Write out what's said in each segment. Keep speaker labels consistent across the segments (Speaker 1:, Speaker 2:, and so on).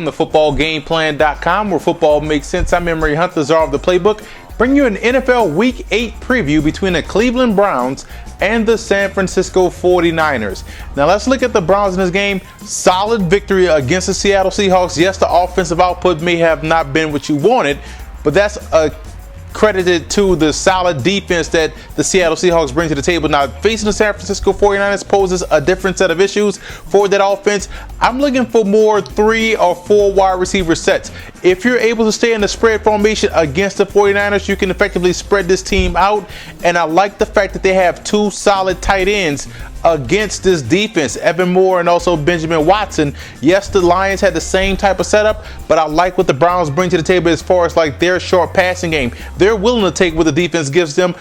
Speaker 1: Welcome to footballgameplan.com, where football makes sense. I'm Emery Hunt, the czar of the playbook, bring you an NFL Week 8 preview between the Cleveland Browns and the San Francisco 49ers. Now let's look at the Browns in this game. Solid victory against the Seattle Seahawks. Yes, the offensive output may have not been what you wanted, but that's credited to the solid defense that the Seattle Seahawks bring to the table. Now, facing the San Francisco 49ers poses a different set of issues for that offense. I'm looking for more 3 or 4 wide receiver sets. If you're able to stay in the spread formation against the 49ers, you can effectively spread this team out. And I like the fact that they have 2 solid tight ends against this defense, Evan Moore and also Benjamin Watson. Yes, the Lions had the same type of setup, but I like what the Browns bring to the table as far as like their short passing game. They're willing to take what the defense gives them,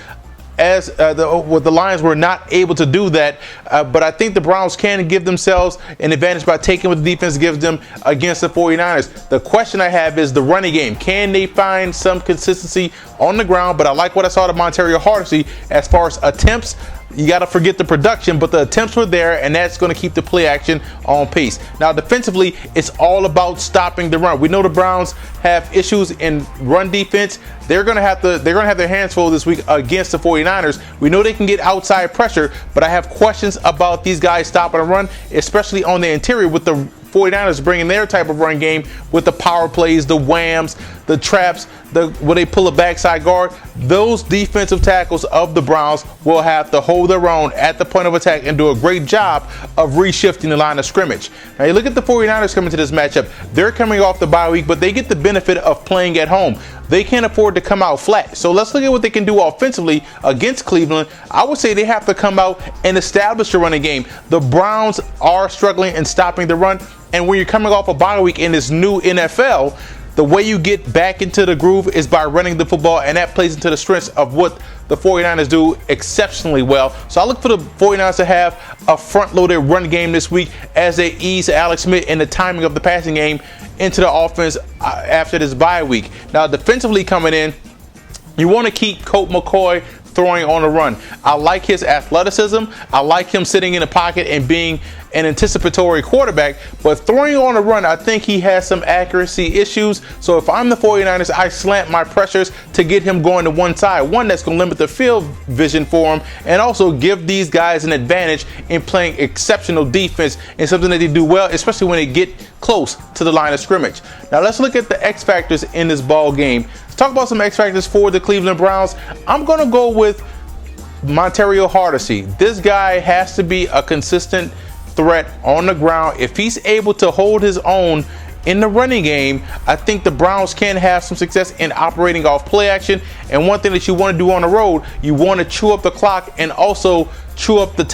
Speaker 1: as the Lions were not able to do that. But I think the Browns can give themselves an advantage by taking what the defense gives them against the 49ers. The question I have is the running game. Can they find some consistency on the ground? But I like what I saw to Montario Hardesty as far as attempts. You got to forget the production, but the attempts were there, and that's going to keep the play action on pace. Now, defensively, it's all about stopping the run. We know the Browns have issues in run defense. They're going to have their hands full this week against the 49ers. We know they can get outside pressure, but I have questions about these guys stopping the run, especially on the interior with the 49ers bringing their type of run game with the power plays, the whams, the traps, where they pull a backside guard. Those defensive tackles of the Browns will have to hold their own at the point of attack and do a great job of reshifting the line of scrimmage. Now you look at the 49ers coming to this matchup. They're coming off the bye week, but they get the benefit of playing at home. They can't afford to come out flat. So let's look at what they can do offensively against Cleveland. I would say they have to come out and establish the running game. The Browns are struggling in stopping the run. And when you're coming off a bye week in this new NFL, the way you get back into the groove is by running the football, and that plays into the strengths of what the 49ers do exceptionally well. So I look for the 49ers to have a front-loaded run game this week as they ease Alex Smith and the timing of the passing game into the offense after this bye week. Now, defensively coming in, you want to keep Colt McCoy throwing on the run. I like his athleticism. I like him sitting in the pocket and being an anticipatory quarterback, but throwing on the run, I think he has some accuracy issues. So if I'm the 49ers, I slant my pressures to get him going to one side. One, that's going to limit the field vision for him and also give these guys an advantage in playing exceptional defense and something that they do well, especially when they get close to the line of scrimmage. Now let's look at the X factors in this ball game. Let's talk about some X factors for the Cleveland Browns. I'm going to go with Montario Hardesty. This guy has to be a consistent threat on the ground. If he's able to hold his own in the running game, I think the Browns can have some success in operating off play action. And one thing that you want to do on the road, you want to chew up the clock and also chew up the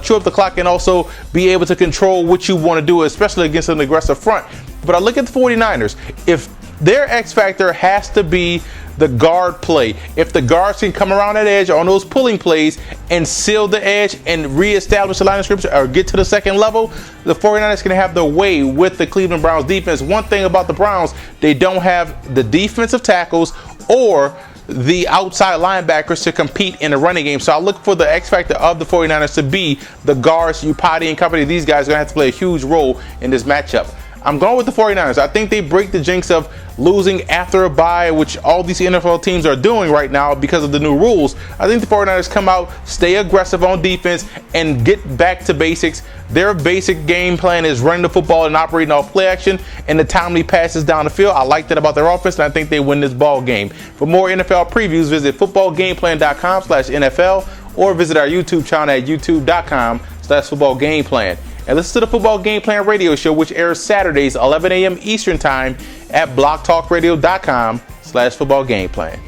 Speaker 1: chew up the clock and also be able to control what you want to do, especially against an aggressive front. But I look at the 49ers. If their X factor has to be the guard play. If the guards can come around that edge on those pulling plays and seal the edge and reestablish the line of scrimmage or get to the second level, the 49ers can have their way with the Cleveland Browns defense. One thing about the Browns, they don't have the defensive tackles or the outside linebackers to compete in the running game. So I look for the X factor of the 49ers to be the guards, Upati and company. These guys are going to have to play a huge role in this matchup. I'm going with the 49ers. I think they break the jinx of losing after a bye, which all these NFL teams are doing right now because of the new rules. I think the 49ers come out, stay aggressive on defense, and get back to basics. Their basic game plan is running the football and operating off play action and the timely passes down the field. I like that about their offense, and I think they win this ball game. For more NFL previews, visit footballgameplan.com/NFL or visit our YouTube channel at youtube.com/footballgameplan. And listen to the Football Game Plan radio show, which airs Saturdays, 11 a.m. Eastern Time at blogtalkradio.com/footballgameplan.